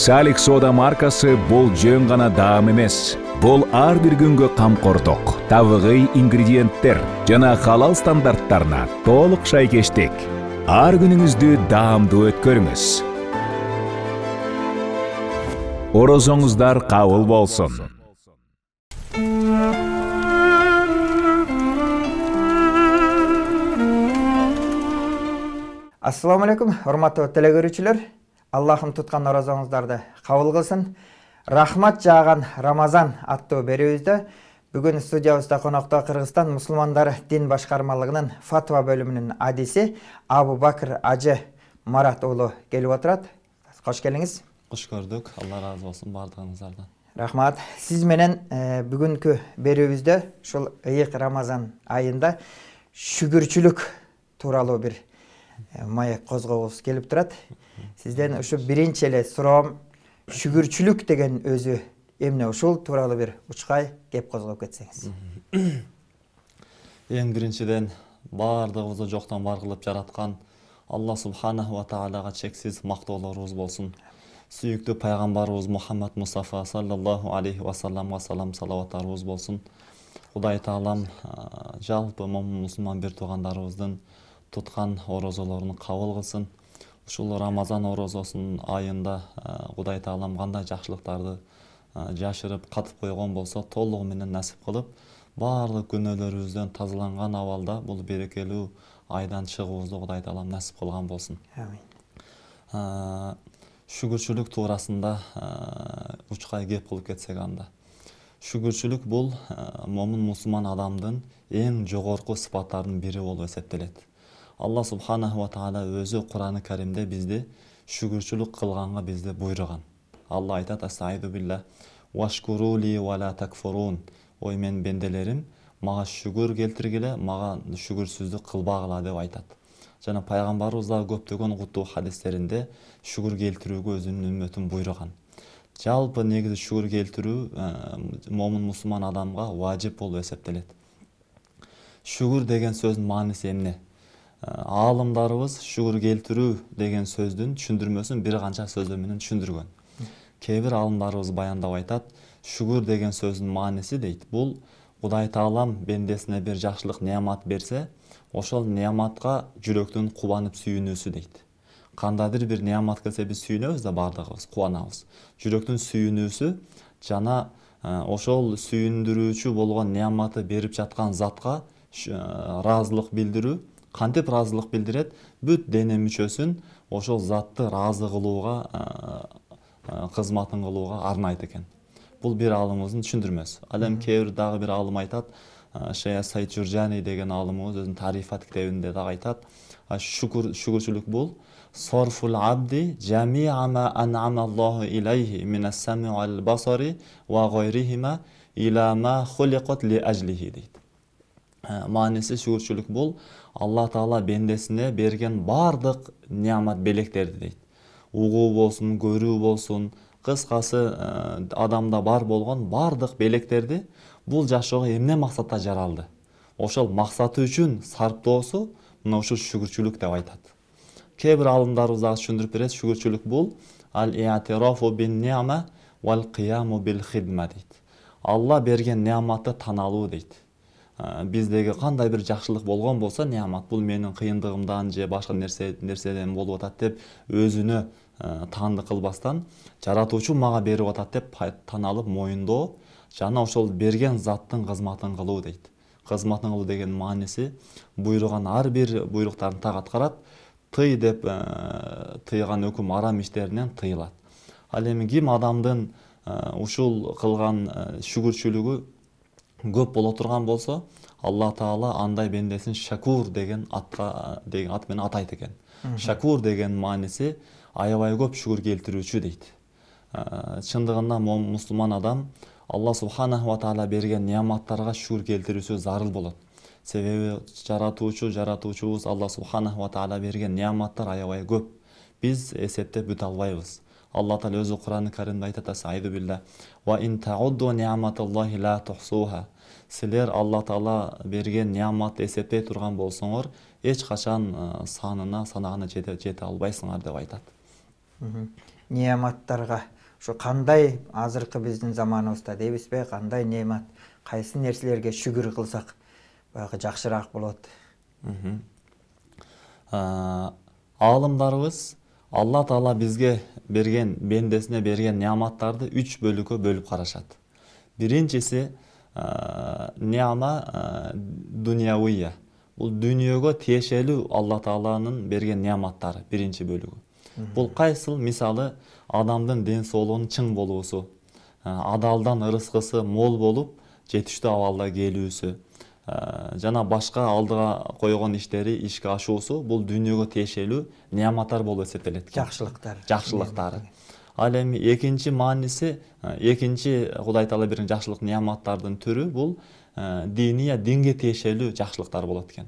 Салик сода маркасы бул жөн гана даам эмес. Бул ар бир күнгө камкордук, табигый ингредиенттер жана халал стандарттарына толук шайкештик. Ар күнүңүздү даамдуу өткөрүңүз. Орозоңуздар кабыл болсун. Assalamu alaikum, урматтуу телекөрүүчүлөр. Аллахым туткан оразоңуздарды кабыл кылсын. Рахмат жааган Рамазан аттуу берүүбүздө бүгүн студиябызда конокто Кыргызстан мусулмандары дин башкармалыгынын фатва бөлүмүнүн адиси Абу Бакыр Ажы Марат уулу келип отурат. Кош келиңиз. Кош көрдүк. Алла ыраазы болсун бардыгыңыздардан. Рахмат. Сиз менен бүгүнкү берүүбүздө ушул ыйык Рамазан айында шүгүрчүлүк тууралуу бир маек козгогубуз келип турат. Сизден ушу биринчи эле суроом, шүгүрчүлүк деген өзү эмне, ушул тууралуу бир учкай кеп козгоп кетсеңиз. Эң биринчиден бардыгыбызды жоктон бар кылып жараткан Алла субханаху ва таалага чексиз мактоолорубуз болсун. Сүйүктүү пайгамбарыбыз Мухаммад Мустафа саллаллаху алейхи ва салламга салам салаваттарыбыз болсун. Кудай таалам жалпы мусулман бир туугандарыбыздын туткан орозолорун кабыл кылсын. Ушул Рамазан орозосунун айында Кудай таалам кандай жакшылыктарды жашырып катып койгон болсо, толугу менен насип кылып, баардык күнөөлөрүбүздөн тазаланган абалда бул берекелүү айдан чыгуубузду Кудай таалам насип кылган болсун. Шүгүрчүлүк туурасында учкай кеп кылып кетсек анда. Шүгүрчүлүк бул момун мусулман адамдын эң жогорку сыпаттарынын бири болуп эсептелет. Алла субханаху ва таала өзү Кур'ан-ы Каримде бизди шүгүрчүлүк кылганга бизди буйруган. Алла айтат: "Астаиду билла вашкурули ва ла такфурун". Ой мен бенделерим, мага шүгүр келтиргиле, мага шүгүрсүздүк кылбагыла деп айтат. Жана пайгамбарыбыз да көптөгөн куттуу хадистеринде шүгүр келтирүүгө өзүнүн үммөтүн буйруган. Жалпы негизи шүгүр келтирүү момун мусулман адамга важип болуп эсептелет. Шүгүр деген сөздүн мааниси эмне? Аалымдарыбыз шүгүр келтирүү деген сөздүн түшүндүрмөсүн бир канча сөздөр менен түшүндүргөн. Кээ бир аалымдарыбыз баяндап айтат, шүгүр деген сөздүн мааниси дейт, бул Кудай таалам бендесине бир жакшылык неамат берсе, ошол неаматка жүрөктүн кубанып сүйүнүүсү дейт. Кандайдыр бир неамат келсе биз сүйүнөбүз да, бардыгыбыз кубанабыз. Жүрөктүн сүйүнүүсү жана ошол сүйүндүрүүчү болгон неаматы берип жаткан затка ыраазылык билдирүү. Кантип ыраазылык билдирет? Бүт дене мүчөсүн ошол затты ыраазы кылууга, кызматын кылууга арнайт экен. Бул бир аалымыбыздын түшүндүрмөсү. Ал эми кээ бир дагы бир аалым айтат, Шейх Саид Журжани деген аалымыбыз өзүнүн Тарифат китебинде дагы айтат, шүгүрчүлүк бул сорфул абди жамиа ма ан'ама Аллаху илейхи минас сам'i вал басари ва гайрихима иля ма хулиқат ли ажлихи дейт. Мааниси шүгүрчүлүк бул Алла таала бендесине берген бардык неамат белектерди дейт. Угуу болсун, көрүү болсун, кыскасы адамда бар болгон бардык белектерди бул жашоого эмне максатта жаралды? Ошол максаты үчүн сарптоосу мына ушул шүгүрчүлүк деп айтат. Кээ бир аалымдарыбыз дагы түшүндүрүп берет, шүгүрчүлүк бул ал-и'тирафу бин-ни'ма вал-кыяму бил-хидма дейт. Алла берген неаматты тааналуу дейт. Биздеги кандай бир жакшылык болгон болсо, неамат бул менин кыйындыгымдан же башка нерседен болуп атат деп өзүнө таандык кылбастан, жаратуучу мага берип атат деп тааналып моюндоо жана ошол берген заттын кызматын кылуу дейт. Кызматын кылуу деген мааниси буйруган ар бир буйруктарын так аткарат, тый деп тыйган өкүм арам иштеринен тыйылат. Ал эми ким адамдын ушул кылган шүгүрчүлүгү көп боло турган болсо, Алла таала андай бендесин шакур деген ат менен атайт экен. Шакур деген мааниси аябай көп шүгүр келтирүүчү дейт. Чындыгында мусулман адам Алла субханаху ва таала берген неаматтарга шүгүр келтирүүсү зарыл болот. Себеби жаратуучубуз Алла субханаху ва таала берген неаматтар аябай көп. Биз эсептеп бүтө албайбыз. Алла таала өзү Кур'ан-ы Каримде айтат: "Астаиду билла ва ин таудду ни'маталлахи ла тухсуха". Силер Алла таала берген неаматты эсептей турган болсоңор, эч качан санагына жете албайсыңар деп айтат. неаматтарга ушу кандай азыркы биздин заманыбызда дейбизби, кандай неамат, кайсы нерселерге шүгүр кылсак баягы жакшыраак болот? Алымдарыбыз Алла Таала бизге берген, бендесине берген неаматтарды 3 бөлүккө бөлүп карашат. Биринчиси неама дуньявия. Бул дүйнөгө тиешелүү Алла Тааланын берген неаматтары биринчи бөлүгү. Бул кайсыл? Мисалы, адамдын ден соолугунун чың болуусу, адалдан ырыскысы мол болуп, жетиштүү абалда келүүсү, жана башка алдыга койгон иштери ишке ашуусу бул дүйнөгө тиешелүү неаматтар болуп эсептелет. Жакшылыктары. Ал эми экинчи мааниси, экинчи Кудай Таала берген жакшылык неаматтардын түрү бул динге тиешелүү жакшылыктар болот экен.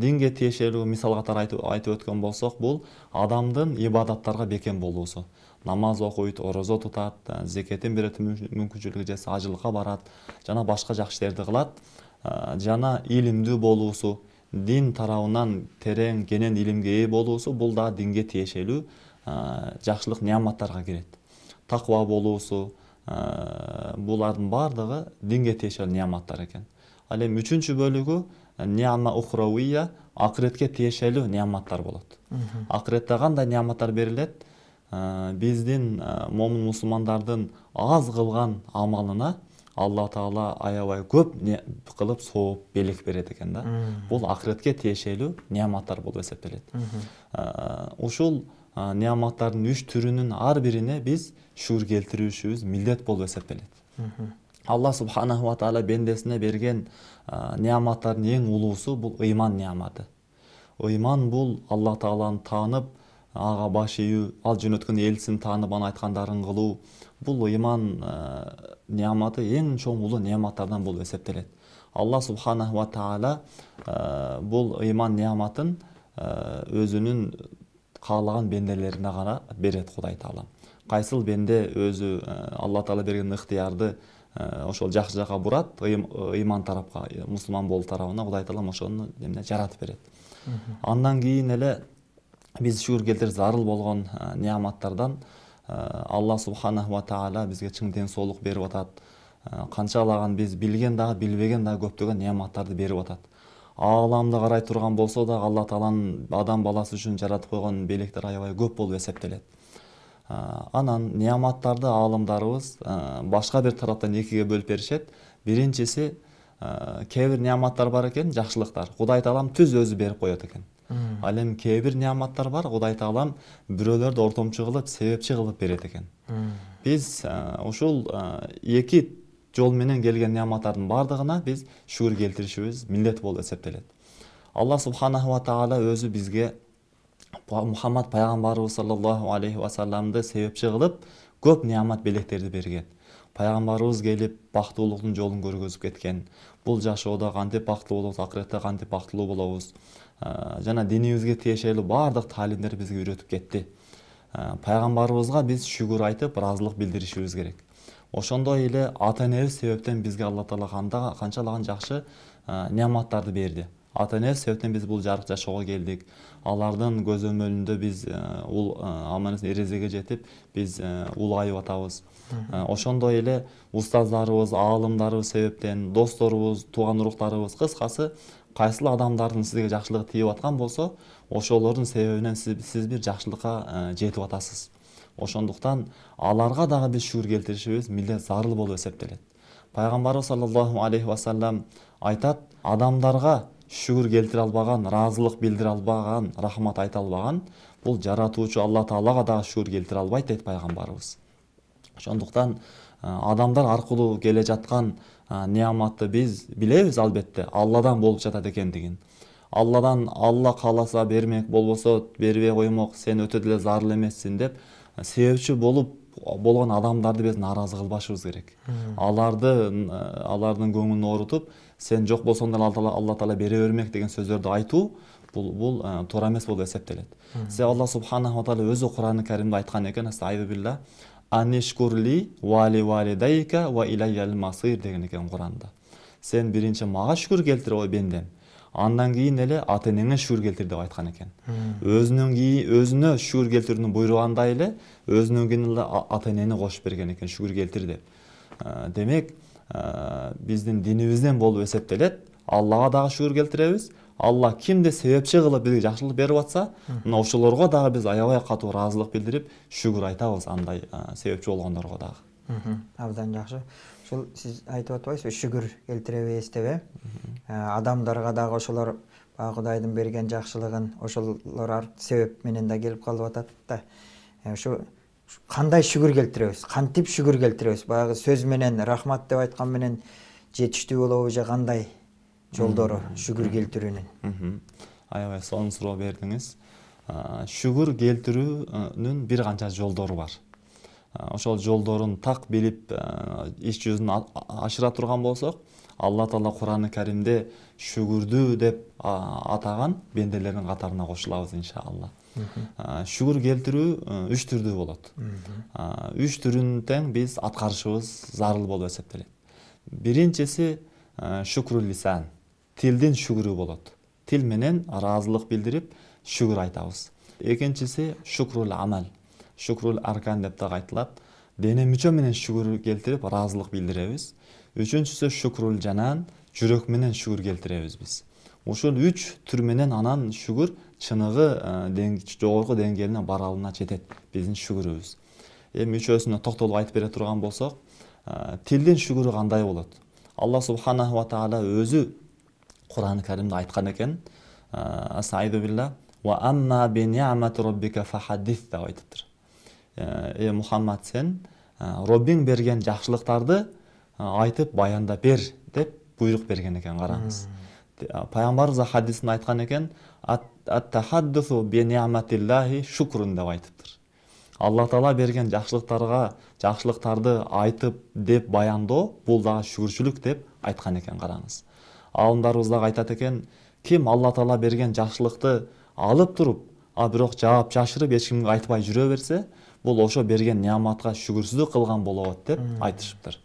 Динге тиешелүү мисал катары айтып өткөн болсок, бул адамдын ибадаттарга бекем болуусу. Намаз окуйт, орозо тутат, зекетин берет, мүмкүнчүлүгү жетсе ажылыкка барат, жана башка жакшы иштерди кылат, жана илимдүү болуусу, дин тарабынан терең, кенен илимге ээ болуусу бул да динге тиешелүү жакшылык неаматтарга кирет. Таква болуусу, булардын бардыгы динге тиешелүү неаматтар экен. Ал эми үчүнчү бөлүгү неама ухравия, акыретке тиешелүү неаматтар болот. Акыретте кандай неаматтар берилет? Биздин момун мусулмандардын аз кылган амалына Алла Таала аябай көп кылып сооп белек берет экен да. Бул акыретке тиешелүү неаматтар болуп эсептелет. Ушул неаматтардын 3 түрүнүн ар бирине биз шүгүр келтирүүшүбүз милдет болуп эсептелет. Алла субханаху ва таала бендесине берген неаматтардын эң улуусу бул ыйман неаматы. Ыйман бул Алла Тааланы таанып, ага баш ийүү, ал жөнөткөн элчисин таанып, анын айткандарын кылуу. Бул ыйман неаматы эң чоң улуу неаматтардан болуп эсептелет. Алла субханаху ва таала бул ыйман неаматын өзүнүн каалаган бенделерине гана берет Кудай Таала. Кайсыл бенде өзү Алла Таала берген ыктыярды ошол жакшы жака бурат, ыйман тарапка, мусулман болуу тарабына Кудай Таала ошону жаратып берет. Андан кийин эле биз шүгүр келтирip зарыл болгон неаматтардан Алла субханаху ва таала бизге чың ден соолук берип атат. Канчалаган биз билген дагы, билбеген дагы көптөгөн неаматтарды берип атат. Ааламды карай турган болсо да Алла Тааланын адам баласы үчүн жаратып койгон белектер аябай көп болуп эсептелет. Анан неаматтарды аалымдарыбыз башка бир тараптан экиге бөлүп беришет. Биринчиси, кээ бир неаматтар бар экен, жакшылыктар. Кудай Таалам түз өзү берип коет экен. Ал эми кээ бир неаматтар бар, Кудай Таалам бирөөлөрдү ортомчу кылып, себепчи кылып берет экен. Биз ушул эки жол менен келген неаматтардын бардыгына биз шүгүр келтиришибиз милдет болуп эсептелет. Алла субханаху ва таала өзү бизге Мухаммад пайгамбарыбыз саллаллаху алейхи ва салламды себепчи кылып көп неамат белектерди берген. Пайгамбарыбыз келип бактылуулуктун жолун көргөзүп кеткен. Бул жашоодо кантип бактылуу болобуз, акыретте кантип бактылуу болобуз, жана динибизге тиешелүү бардык таалимдерди бизге үйрөтүп кетти. Пайгамбарыбызга биз шүгүр айтып, ыраазылык билдиришибиз керек. Ошондой эле ата-энебиз себептен бизге Алла Таала канчалаган жакшы неаматтарды берди. Ата-энебиз себептен биз бул жарык жашоого келдик. Алардын көзөмөлүндө биз аман-эсен эрезеге жетип, биз улгайып атабыз. Ошондой эле устаздарыбыз, аалымдарыбыз себептен, досторубуз, тууган уруктарыбыз, кыскасы кайсыл адамдардын сизге жакшылыгы тийип аткан болсо, ошолордун себебинен сиз бир жакшылыкка жетип атасыз. Ошондуктан аларга дагы биз шүгүр келтиришибиз милдет зарыл болуп эсептелет. Пайгамбарыбыз саллаллаху алейхи ва саллам айтат: адамдарга шүгүр келтире албаган, ыраазылык билдире албаган, рахмат айта албаган, бул жаратуучу Алла Таалага дагы шүгүр келтире албайт дейт пайгамбарыбыз. Ошондуктан адамдар аркылуу келе жаткан неаматты биз билебиз, албетте, Алладан болуп жатат экендигин. Алла кааласа бермек, болбосо бербей коймок, сен өтө деле зарыл эмессиң деп себепчи болгон адамдарды биз нааразы кылбашыбыз керек. Алардын көңүлүн оорутуп, сен жок болсоң да Алла Таала бере бермек деген сөздөрдү айтуу бул туура эмес болуп эсептелет. Себеби Алла субханаху ва таала өзү Кур'ан-ы Каримде айткан экен: "Астайбу билла, анишкурли вали валидайка ва илайял масир" деген экен Кур'анда. Сен биринчи мага шүгүр келтир, ой бендем. Андан кийин эле ата энеңе шүгүр келтир деп айткан экен. Өзүнө шүгүр келтирүүнү буйругандай эле өзүнөн кийин эле ата энени кошуп берген экен шүгүр келтир деп. Демек биздин динибизден болуп эсептелет. Аллага дагы шүгүр келтиребиз. Алла кимди себепчи кылып бизге жакшылык берип атса, мына ошолорго дагы биз аябай катуу ыраазылык билдирип, шүгүр айтабыз андай себепчи болгондорго дагы. Абдан жакшы. Ушул сиз айтып атпайсызбы, шүгүр келтиребиз деп, адамдарга дагы ошолор Кудайдын берген жакшылыгын ошолор себеп менен да келип калып атат да. Ушу кандай шүгүр келтиребиз? Кантип шүгүр келтиребиз? Баягы сөз менен, рахмат деп айткан менен жетиштүү болобу же кандай жолдору шүгүр келтирүүнүн? Аябай сонун суроо бердиңиз. Шүгүр келтирүүнүн бир канча жолдору бар. Ошол жолдорун так билип иш жүзүн ашыра турган болсок, Алла Таала Кур'ан-ы Каримде шүгүрдү деп атаган бенделердин катарына кошулабыз иншалла. Шүгүр келтирүү 3 түрдүү болот. 3 түрүн тең биз аткарышыбыз зарыл болуп эсептелет. Биринчиси шүкрүл лисан, тилдин шүгүрү болот. Тил менен ыраазылык билдирип шүгүр айтабыз. Экинчиси шүкрүл амал, шүкрүл аркан деп дагы айтылат. Дене мүчө менен шүгүр келтирип ыраазылык билдиребиз. Үчүнчүсү шүкрүл жанан, жүрөк менен шүгүр келтиребиз биз. Ушул 3 түр менен анан шүгүр чыныгы жогорку деңгээлине баралына жетет биздин шүгүрүбүз. Эми үчөөсүнө токтолуп айтып бере турган болсок, тилдин шүгүрү кандай болот? Алла субханаху ва таала өзү Кур'ан-ы Каримде айткан экен, Астаиду билла ва амма би ни'мати роббика фахаддис деп айтыптыр. Мухаммад, сен Роббиң берген жакшылыктарды айтып баяндап бер деп буйрук берген экен, караңыз. Пайгамбарыбыз хадисинде айткан экен, ат-тахаддусу би ни'матиллахи шукрун деп айтыптыр. Алла Таала берген жакшылыктарды айтып деп баяндоо бул дагы шүгүрчүлүк деп айткан экен, караңыз. Алымдарыбыз дагы айтат экен, ким Алла Таала берген жакшылыкты алып туруп, бирок жаап жашырып эч кимге айтпай жүрө берсе, бул ошо берген неаматка шүгүрсүздүк кылган болот деп айтышыптыр.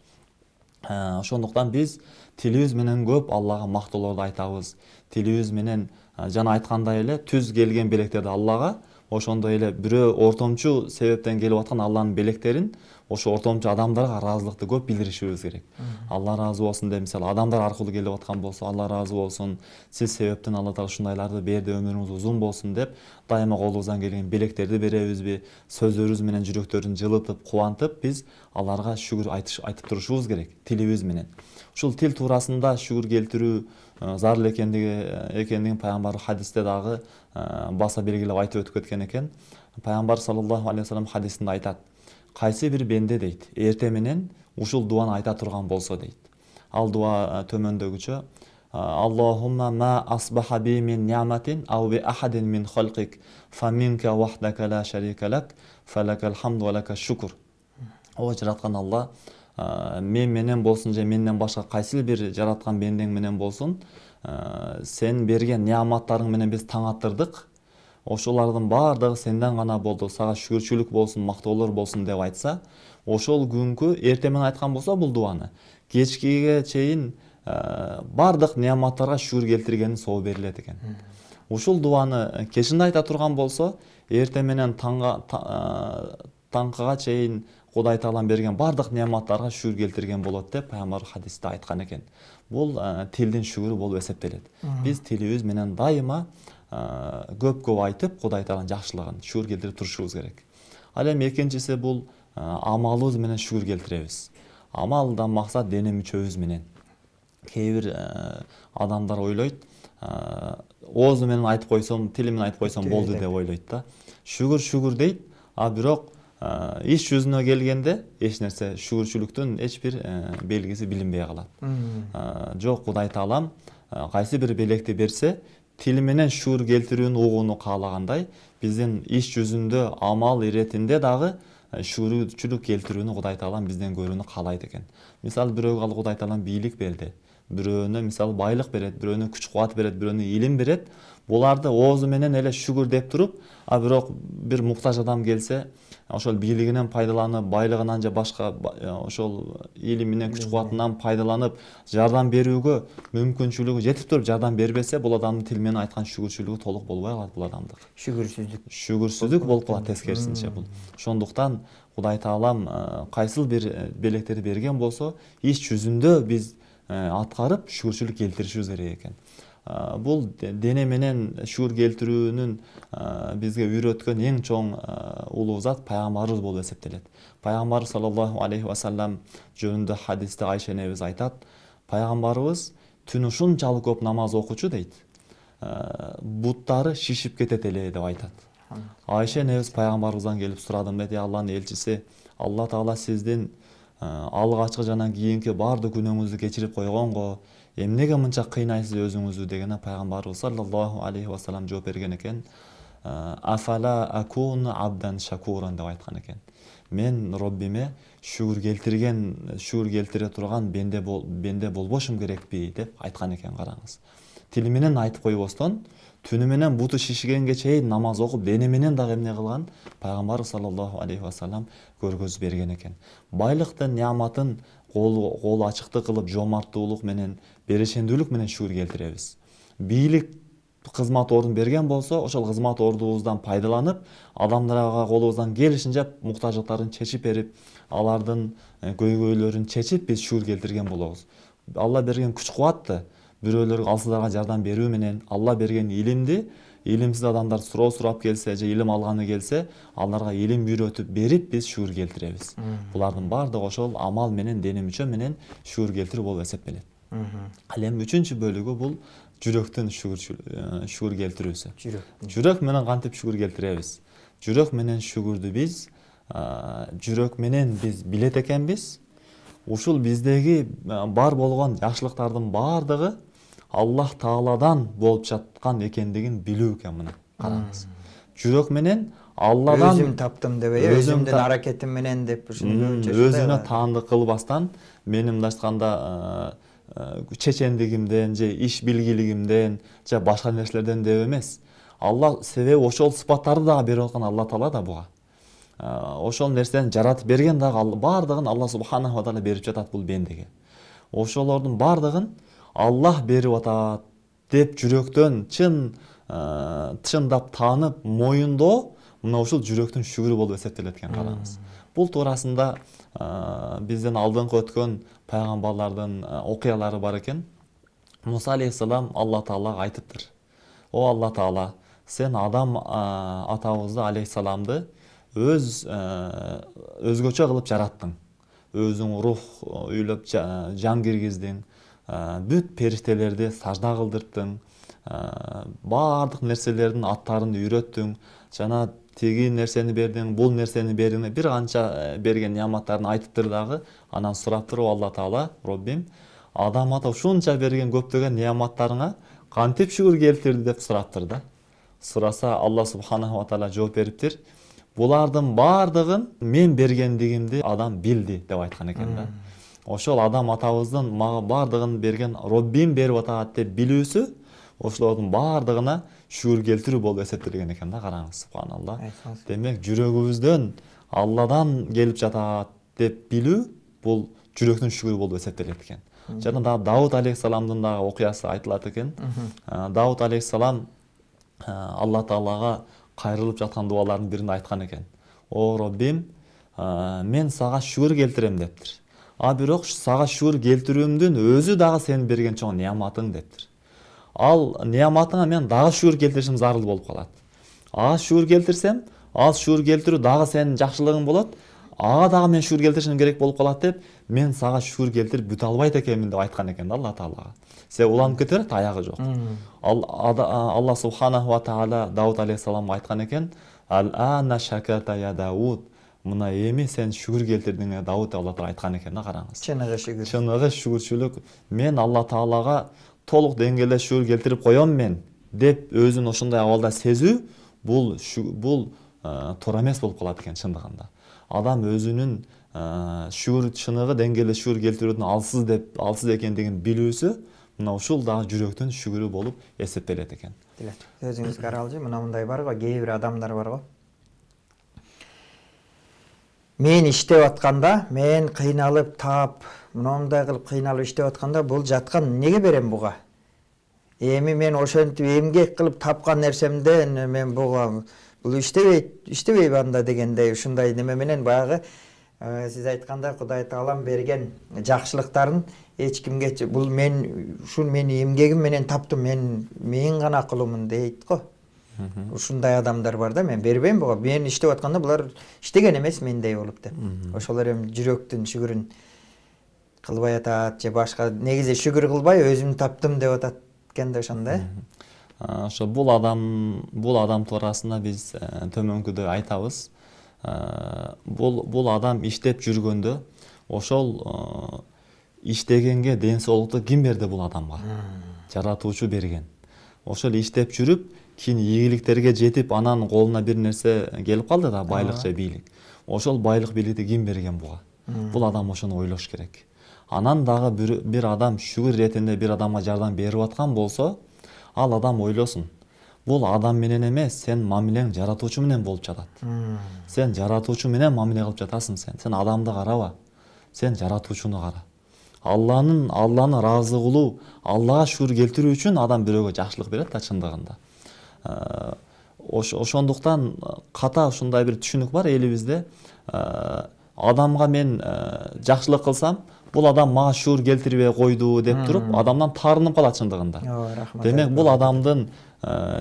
Ошондуктан биз тилибиз менен көп Аллага мактоолорду айтабыз. Тилибиз менен жана айткандай эле түз келген белектерди Аллага, ошондой эле бирөө ортомчу себептен келип аткан Алланын белектерин ошо ортомчу адамдарга ыраазылыкты көп билдиришибиз керек. Алла ыраазы болсун деп, мисалы адамдар аркылуу келип аткан болсо, Алла ыраазы болсун, сиз себептен Алла Таала ушундайларды берди, өмүрүңүз узун болсун деп, дайыма колубуздан келген белектерди беребизби, сөздөрүбүз менен жүрөктөрүн жылытып, кубантып, биз аларга шүгүр айтып турушубуз керек тилибиз менен. Ушул тил туурасында шүгүр келтирүү зарыл экендигин пайгамбар хадисте дагы баса белгилеп айтып өтүп кеткен экен. Пайгамбар саллаллаху алейхи вассалам хадисинде айтат: кайсы бир бенде дейт, эрте менен ушул дуаны айта турган болсо дейт. Ал дуа төмөндөгүчө: Аллахумма ма асбаха би мин ни'матин ау би ахадин мин халқик фаминка вахдака ла шарика лак фалакал хамду ва лака шукр. О жараткан Алла, мен менен болсун же менден башка кайсы бир жараткан бендең менен болсун, сен берген неаматтарың менен биз таң аттырдык. Ошолардын баардыгы сенден гана болду, сага шүгүрчүлүк болсун, мактоолор болсун деп айтса, ошол күнкү эрте менен айткан болсо бул дуаны, кечкиге чейин баардык неаматтарга шүгүр келтиргенин собу берилет экен. Ушул дуаны кечинде айта турган болсо, эрте менен таңкыга чейин Кудай Таалам берген баардык неаматтарга шүгүр келтирген болот деп пайгамбар хадисте айткан экен. Бул тилдин шүгүрү болуп эсептелет. Биз тилибиз менен дайыма көп айтып, Кудай Тааланын жакшылыгын шүгүр келтирип турушубуз керек. Ал эми экинчиси бул амалыбыз менен шүгүр келтиребиз. Амалдан максат дене мүчөбүз менен. Кээ бир адамдар ойлойт, оозу менен айтып койсом, тили менен айтып койсом болду деп ойлойт да. Шүгүр дейт, бирок иш жүзүнө келгенде эч нерсе шүгүрчүлүктүн эч бир белгиси билинбей калат. Жок, Кудай Таалам кайсы бир белекти берсе, тили менен шүгүр келтирүүнү угууну каалагандай, биздин иш жүзүндө, амал иретинде дагы шүгүрчүлүк келтирүүнү Кудай Таалам бизден көрүүнү каалайт экен. Мисалы, бирөөгө Кудай Таалам бийлик берди, бирөөнө мисалы байлык берет, бирөөнө күч кубат берет, бирөөнө илим берет. Буларды оозу менен эле шүгүр деп туруп, бирок бир муктаж адам келсе, ошол бийлигинен пайдаланып, байлыгынан же башка ошол илиминен, күч кубатынан пайдаланып жардам берүүгө мүмкүнчүлүгү жетип туруп жардам бербесе, бул адамдын тил менен айткан шүгүрчүлүгү толук болбой калат бул адамдын. Шүгүрсүздүк болуп калат тескерисинче бул. Ошондуктан Кудай Таалам кайсыл бир белектерди берген болсо, иш жүзүндө биз аткарып шүгүрчүлүк келтиришибиз керек экен. Бул дене менен шүгүр келтирүүнүн бизге үйрөткөн эң чоң улуу зат пайгамбарыбыз болуп эсептелет. Пайгамбар саллаллаху алейхи ва саллям жөнүндө хадисте Айша энебиз айтат, пайгамбарыбыз түн ушунчалык көп намаз окучу дейт. Буттары шишип кетет эле деп айтат. Айша энебиз пайгамбарыбыздан келип сурадым дейт, Алланын элчиси, Алла Таала сиздин алгачкы жана кийинки баардык күнөөңүздү кечирип койгонго, эмнеге мынча кыйнайсыз өзүңүздү дегенде пайгамбарыбыз саллаллаху алейхи ва саллям жооп берген экен. Афала акун абдан шакуран деп айткан экен. Мен Роббиме шүгүр келтире турган бенде болбошум керекпи деп айткан экен, караңыз. Тили менен айтып койбостон, түнү менен буту шишигенге чейин намаз окуп, дене менен дагы эмне кылган пайгамбар саллаллаху алейхи ва саллям көргөзүп берген экен. Байлыктын неаматын кол ачыктык кылып, жомарттуулук менен, берешендүүлүк менен шүгүр келтиребиз. Бийлик кызмат ордун берген болсо, ошол кызмат ордубуздан пайдаланып, адамдарга колубуздан келишинче муктаждыктарын чечип берип, алардын көйгөйлөрүн чечип биз шүгүр келтирген болобуз. Алла берген күч кубатты бирөөлөргө, алсыздарга жардам берүү менен, Алла берген илимди, илимсиз адамдар сурап келсе же илим алганы келсе, аларга илим үйрөтүп берип биз шүгүр келтиребиз. Булардын баардыгы ошол амал менен, дене мүчө менен шүгүр келтирүү болуп эсептелет. Ал эми үчүнчү бөлүгү бул жүрөктүн шүгүр келтирүүсү. Жүрөк менен кантип шүгүр келтиребиз? Жүрөк менен шүгүрдү биз билет экенбиз. Ушул биздеги бар болгон жакшылыктардын баардыгы Аллах Тааладан болуп жаткан экендигин билүү экен. Мына караңыз. Жүрөк менен Алладан өзүм таптым деп, өзүмдүн аракетим менен деп өзүнө таандык кылбастан, менин мындайча айтканда чечендигимден же иш билгилигимден же башка нерселерден деп эмес. Алла себеби ошол сыпаттарды дагы берип аткан Алла Таала да буга. Ошол нерсени жаратып берген дагы баардыгын Алла субханаху ва таала берип жатат бул бендеге. Ошолордун баардыгын Аллах берип атат деп жүрөктөн чындап таанып, моюндоо, мына ушул жүрөктүн шүгүрү болуп эсептелет экен, караңыз. Бул туурасында бизден алдыңкы өткөн пайгамбарлардын окуялары бар экен. Муса алейхиссалам Алла Таалага айтыптыр. О Алла Таала, сен адам атабызды алейхиссаламды өзгөчө кылып жараттың. Өзүң рух үйлөп жан киргиздиң, бүт периштелерди сажда кылдырттың, баардык нерселердин аттарын үйрөттүң, жана тиги нерсени бердиң, бул нерсени бердиң, бир канча берген неаматтарын айтыптыр дагы. Анан сураптыр, о Алла Таала, Роббим, адам ата ушунча берген көптөгөн неаматтарыңа кантип шүгүр келтирди деп сураптыр да. Сураса Алла субханаху ва таала жооп бериптир. Булардын баардыгын мен бергендигимди адам билди деп айткан экен да. Ошол адам атабыздын мага баардыгын берген Роббим берип атат деп билүүсү, ошолордун баардыгына шүгүр келтирүү болуп эсептелген экен да, караңыз, субханалла. Демек жүрөгүбүздөн Алладан келип жатат деп билүү бул жүрөктүн шүгүрү болуп эсептелет экен. Жана дагы Давуд алейхиссаламдын дагы окуясы айтылат экен. Давуд алейхиссалам Алла Таалага кайрылып жаткан дубалардын биринде айткан экен. О Роббим, мен сага шүгүр келтирем дептир. Бирок сага шүгүр келтирүүмдүн өзү дагы сен берген чоң неаматың дептир. Ал неаматыңа мен дагы шүгүр келтиришим зарыл болуп калат. Шүгүр келтирсем, шүгүр келтирүү дагы сенин жакшылыгың болот. Дагы мен шүгүр келтиришим керек болуп калат деп, мен сага шүгүр келтирип бүтө албайт экенмин деп айткан экен да Алла Таалага. Себеби уланып кете берет, аягы жок. Алла субханаху ва таала Давуд алейхиссаламга айткан экен: "Ал-ана шаката я Давуд". Мына эми сен шүгүр келтирдиң, Давуд деп Алла Таала айткан экен да, караңыз. Чыныгы шүгүрчүлүк. Мен Алла Таалага толук деңгээлде шүгүр келтирип коем мен деп өзүн ошондой абалда сезүү, бул туура эмес болуп калат экен чындыгында. Адам өзүнүн шүгүр чыныгы деңгээлде шүгүр келтирүүдөн алсыз экендигин билүүсү, мына ушул дагы жүрөктүн шүгүрү болуп эсептелет экен. Сөзүңүзгө аралжы, мына мындай бар го, кээ бир адамдар бар го. мен иштеп атканда, мен кыйналып таап, мындай кылып кыйналып иштеп атканда бул жаткан неге берем буга? Эми мен ошентип эмгек кылып тапкан нерсемден мен буга бул иштебейби анда дегендей ушундай неме менен баягы сиз айткандай Кудай Таалам берген жакшылыктарын эч кимге бул мен ушул менин эмгегим менен таптым, мен гана кулумун дейт го. Ушундай адамдар бар да, мен бербейм буга. Мен иштеп атканда булар иштеген эмес мендей болуп деп. Ошолор эми жүрөктүн шүгүрүн кылбай атат же башка негизи шүгүр кылбай өзүм таптым деп атат экен ошондой. Ошо бул адам туурасында биз төмөнкүдө айтабыз. Бул адам иштеп жүргөндө ошол иштегенге ден соолукту ким берди бул адамга? Жаратуучу берген. Ошол иштеп жүрүп, кийин ийгиликтерге жетип, анан колуна бир нерсе келип калды да, байлык же бийлик. Ошол байлык бийликти ким берген буга? Бул адам ошону ойлош керек. Анан дагы бир адам шүгүр иретинде бир адамга жардам берип аткан болсо, ал адам ойлосун. Бул адам менен эмес, сен мамилең жаратуучу менен болуп жатат. Сен жаратуучу менен мамиле кылып жатасың сен. Сен адамды караба. Сен жаратуучуну кара. Алланы ыраазы кылуу, Аллага шүгүр келтирүү үчүн адам бирөөгө жакшылык берет да чындыгында. Ошондуктан ката ушундай бир түшүнүк бар элибизде. Адамга мен жакшылык кылсам, бул адам мага шүгүр келтирбей койду деп туруп, адамдан таарынып калат чындыгында. Демек бул адамдын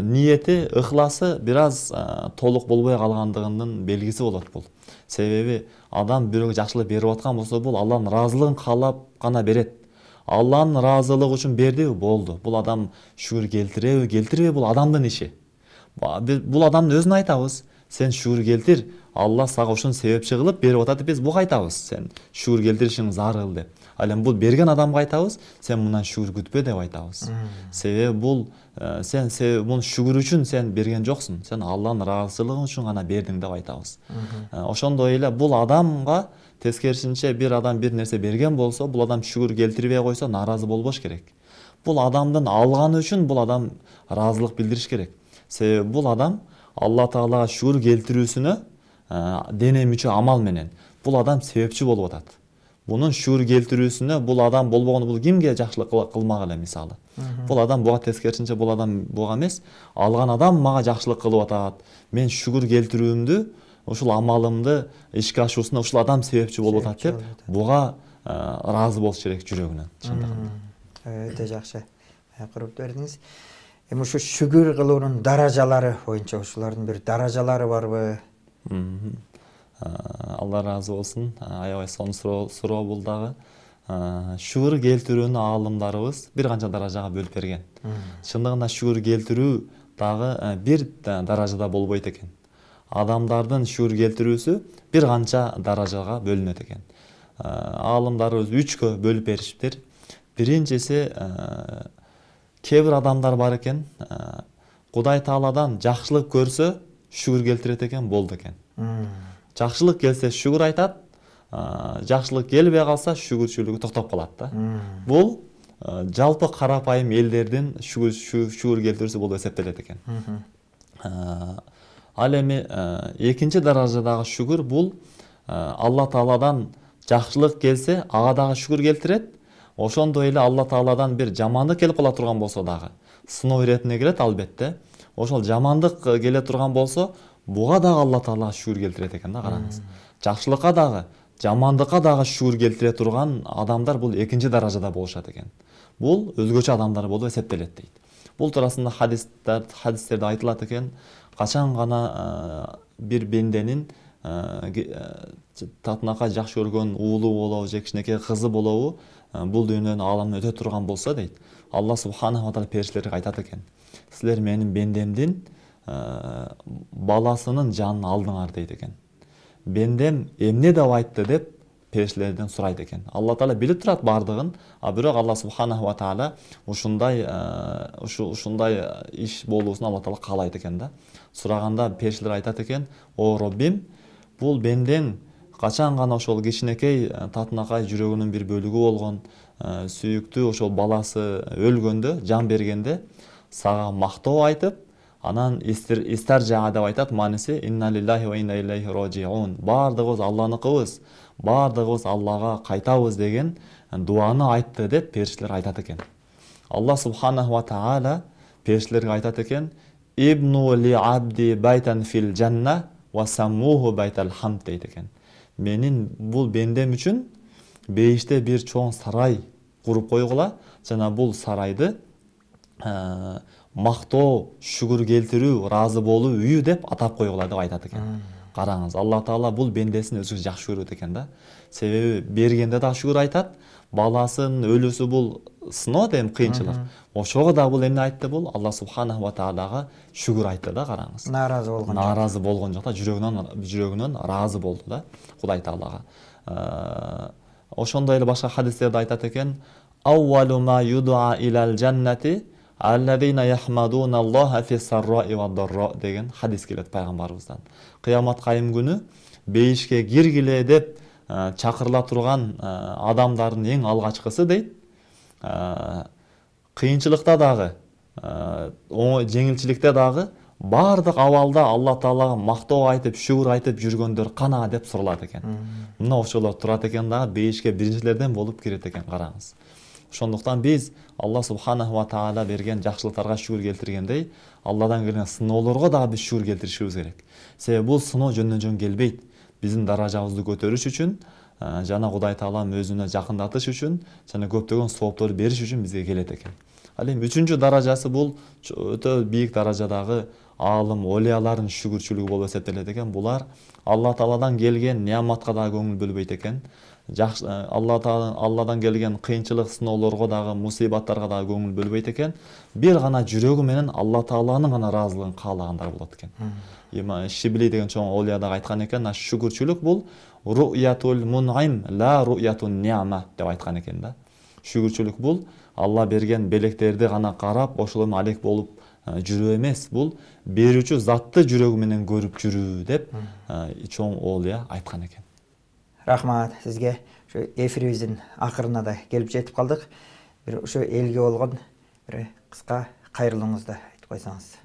ниети, ыхласы бир аз толук болбой калгандыгынын белгиси болот бул. Себеби адам бирөөгө жакшылык берип аткан болсо, бул Алланын ыраазылыгын каалап гана берет. Алланын ыраазылыгы үчүн бердиби, болду. Бул адам шүгүр келтиреби, келтирбей, бул адамдын иши. Бул адамдын өзүнө айтабыз, сен шүгүр келтир, Алла сага ушун себепчи кылып берип атат деп биз буга айтабыз, сен шүгүр келтиришиң зарыл деп. Ал эми бул берген адамга айтабыз, сен мындан шүгүр күтпө деп айтабыз. Себеби бул сен муну шүгүр үчүн сен берген жоксуң, сен Алланын ыраазычылыгы үчүн гана бердиң деп айтабыз. Ошондой эле бул адамга тескерисинче бир адам бир нерсе берген болсо, бул адам шүгүр келтирбей койсо наразы болбош керек. Бул адамдын алганы үчүн бул адам ыраазылык билдириш керек. Себеби бул адам Алла Таалага шүгүр келтирүүсүнө дене мүчө амал менен бул адам себепчи болуп атат. Бунун шүгүр келтирүүсүнө бул адам болбогону бул кимге жакшылык кылмак эле мисалы. Бул адам буга тескерисинче бул адам буга эмес, алган адам мага жакшылык кылып атат. Мен шүгүр келтирүүмдү, ушул амалымды ишке ашуусуна ушул адам себепчи болуп атат деп буга ыраазы болуш керек жүрөгүнөн чындыгында. Өтө жакшы. Куруп бердиңиз. Эми ушу шүгүр кылуунун даражалары боюнча ушулардын бир даражалары барбы? Алла разы болсун. Аябай сонун суроо бул дагы. Шүгүр келтирүүнү аалымдарыбыз бир канча даражага бөлүп берген. Чындыгында шүгүр келтирүү дагы бир даражада болбойт экен. Адамдардын шүгүр келтирүүсү бир канча даражага бөлүнөт экен. Аалымдарыбыз 3кө бөлүп беришиптир. Биринчиси, кээ бир адамдар бар экен, Кудай Тааладан жакшылык көрсө шүгүр келтирет экен, болду экен. Жакшылык келсе шүгүр айтат, жакшылык келбей калса шүгүрчүлүгү токтоп калат да. Бул жалпы карапайым элдердин шүгүр келтирүүсү болуп эсептелет экен. Ал эми экинчи даражадагы шүгүр бул Алла Тааладан жакшылык келсе, ага дагы шүгүр келтирет. Ошондой эле Алла Тааладан бир жамандык келип кала турган болсо дагы, сыноо иретине кирет албетте. Ошол жамандык келе турган болсо, буга дагы Алла Таала шүгүр келтирет экен да, караңыз. Жакшылыкка дагы, жамандыкка дагы шүгүр келтире турган адамдар бул экинчи даражада болушат экен. Бул өзгөчө адамдар болуп эсептелет дейт. Бул туурасында хадистерде айтылат экен, качан гана бир бенденин татынакай жакшы көргөн уулу болобу же кичинекей кызы болобу бул дүйнөнүн ааламынан өтө турган болсо дейт, Алла субханаху ва таала периштелерге айтат экен, силер менин бендемдин баласынын жанын алдыңар дейт экен. Бендем эмне деп айтты деп периштелерден сурайт экен. Алла Таала билип турат бардыгын, а бирок Алла субханаху ва таала ушундай иш болуусун Алла Таала каалайт экен да. Сураганда периштелер айтат экен, о Роббим, бул бендең качан гана ошол кичинекей татынакай жүрөгүнүн бир бөлүгү болгон сүйүктүү ошол баласы өлгөндө, жан бергенде сага мактоо айтып, Анан истаржа деп айтат, мааниси инна лиллахи ва инна илейхи раджиун. Бардыгыбыз Алланыкыбыз, бардыгыбыз Аллага кайтабыз деген дуаны айтты деп периштелер айтат экен. Аллах субханаху ва таала периштелерге айтат экен: Ибну ли абди байтан фил жанна ва саммуху байтал хамд дейт экен. Менин бул бендем үчүн бейиште бир чоң сарай куруп койгула, жана бул сарайды мактоо, шүгүр келтирүү, ыраазы болуу үйү деп атап койгула деп айтат экен. Караңыз, Алла Таала бул бендесин өзү жакшы көрөт экен да. Себеби бергенде да шүгүр айтат, баласын өлүүсү бул сыноо эми кыйынчылык. Ошого да бул эмне айтты бул? Алла субханаху ва таалага шүгүр айтты да, караңыз. Нааразы болгон жокта жүрөгүнөн ыраазы болду да Кудай Таалага. Ошондой эле башка хадистерде айтат экен: Аввалу ма юдуа илал жаннати аллазина яхмадуна Аллаха фи сарраи ва дарра деген хадис келет пайгамбарыбыздан. Кыямат кайым күнү бейишке киргиле деп чакырыла турган адамдардын эң алгачкысы дейт. Кыйынчылыкта дагы, жеңилчиликте дагы бардык абалда Алла Таалага мактоо айтып, шүгүр айтып жүргөндөр кана деп суралат экен. Мына ошолор турат экен дагы бейишке биринчилерден болуп кирет экен, караңыз. Ошондуктан биз Алла субханаху ва таала берген жакшылыктарга шүгүр келтиргендей, Алладан келген сыноолорго дагы биз шүгүр келтиришибиз керек. Себеби бул сыноо жөндөн жөн келбейт. Биздин даражабызды көтөрүш үчүн, жана Кудай Таалам өзүнө жакындатыш үчүн, жана көптөгөн соопторду бериш үчүн бизге келет экен. Ал эми үчүнчү даражасы бул өтө бийик даражадагы аалым, олиялардын шүгүрчүлүгү болуп эсептелет экен. Булар Алла Тааладан келген неаматка да көңүл бөлбөйт экен. Алладан келген кыйынчылык, сыноолорго дагы, мусибаттарга дагы көңүл бөлбөйт экен. Бир гана жүрөгү менен Алла Тааланын гана ыраазылыгын каалагандар болот экен. Шибли деген чоң олия дагы айткан экен, шүгүрчүлүк бул ру'ятул мун'им ла ру'ятун ни'ма деп айткан экен да. Шүгүрчүлүк бул Алла берген белектерди гана карап, ошол алек болуп жүрүү эмес, бул берүүчү затты жүрөгү менен көрүп жүрүү деп чоң олия айткан экен. Рахмат сизге. Ошо эфирибиздин акырына да келип жетип калдык. Бир ошо элге болгон бир кыска кайрылууңузду айтып койсоңуз.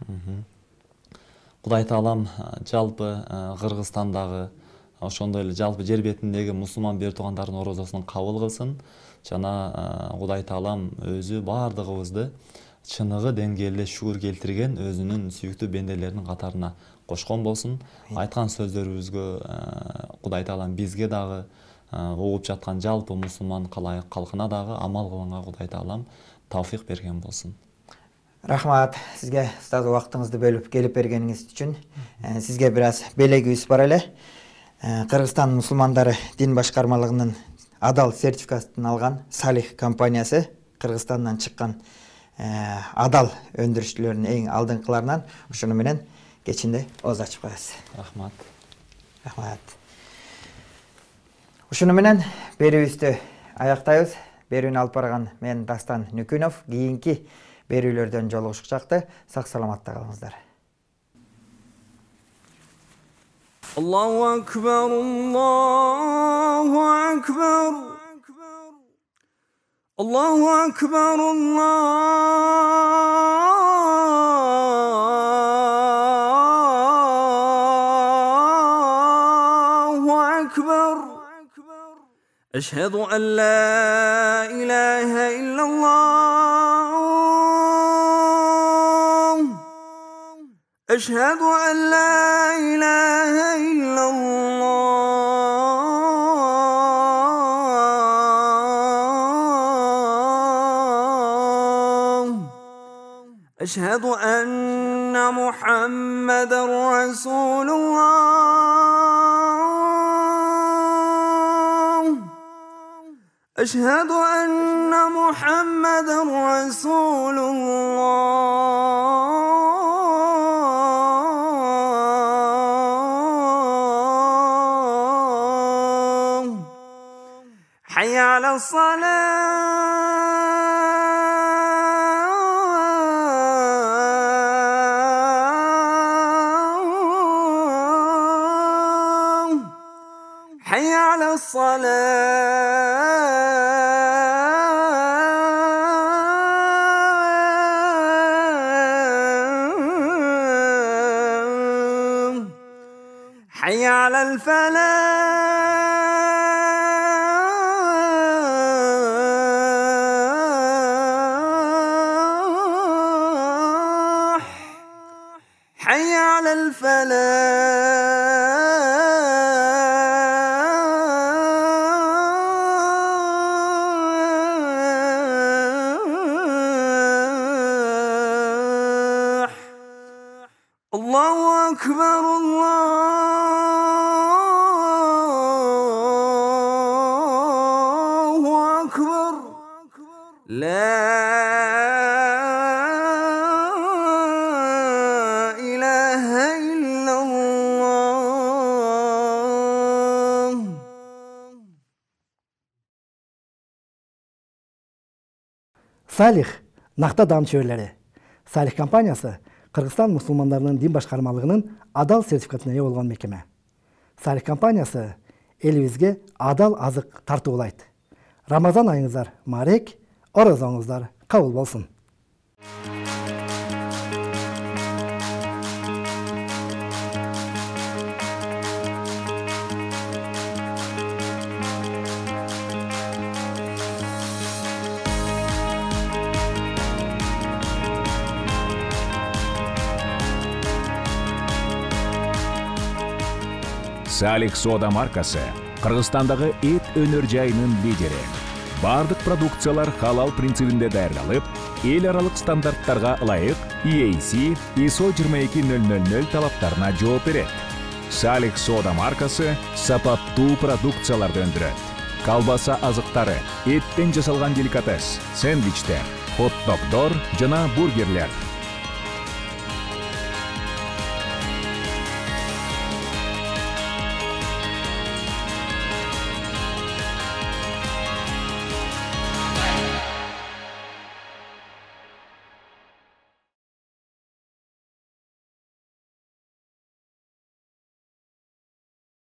Кудай Таалам жалпы Кыргызстандагы, ошондой эле жалпы жер бетиндеги мусулман бер туугандардын орозосун кабыл кылсын. Жана Кудай Таалам өзү бардыгыбызды чыныгы деңгээлде шүгүр келтирген өзүнүн сүйүктүү бенделеринин катарына кошкон болсун. Айткан сөздөрүбүзгө Кудай Таалам бизге дагы, угуп жаткан жалпы мусулман калкына дагы амал кылганга Кудай Таалам тавфик берген болсун. Рахмат сизге, устаз, убактыңызды бөлүп келип бергениңиз үчүн. Сизге бир аз белегибиз бар эле. Кыргызстан мусулмандары дин башкармалыгынын адал сертификатын алган Салих компаниясы Кыргызстандан чыккан адал өндүрүшчүлөрдүн эң алдыңкыларынан. Ошону менен кечинде ооз ачып коебуз. Рахмат. Рахмат. Ошону менен берүүбүздү аяктайбыз. Берүүнү алып барган мен Дастан Нүкүнов. Кийинки берүүлөрдөн жолугушкачакты сак саламатта калыңыздар. Allahu akbar, Allahu akbar, Allahu akbar, Allahu akbar. Eşhedü en la ilahe illallah. Eşhedü en la ilahe illallah. Eşhedü enne Muhammeden Resulullah. Eşhedü enne Muhammeden Resulullah. حي على الصلاة حي على الصلاة على الفلاح حي على الفلاح الله أكبر الله أكبر لا إله إلا الله. Салих Нақта дам чөрлері. Салих компаниясы Қырғызстан мұсылмандарының дин башқармалығының адал сертификатына ие болған мекеме. Салих компаниясы елімізге адал азық тартуулайт. Рамазан айыңыздар марек, оразаңыздар қабыл болсын. Салих сода маркасы Кыргызстандагы эт өнөр жайынын лидери. Бардык продукциялар халал принцибинде даярдалып, эл аралык стандарттарга ылайык EAC ISO 22000 талаптарына жооп берет. Салих сода маркасы сапаттуу продукцияларды өндүрөт. Колбаса азыктары, эттен жасалган деликатес, сэндвичтер, хот-догдор жана бургерлер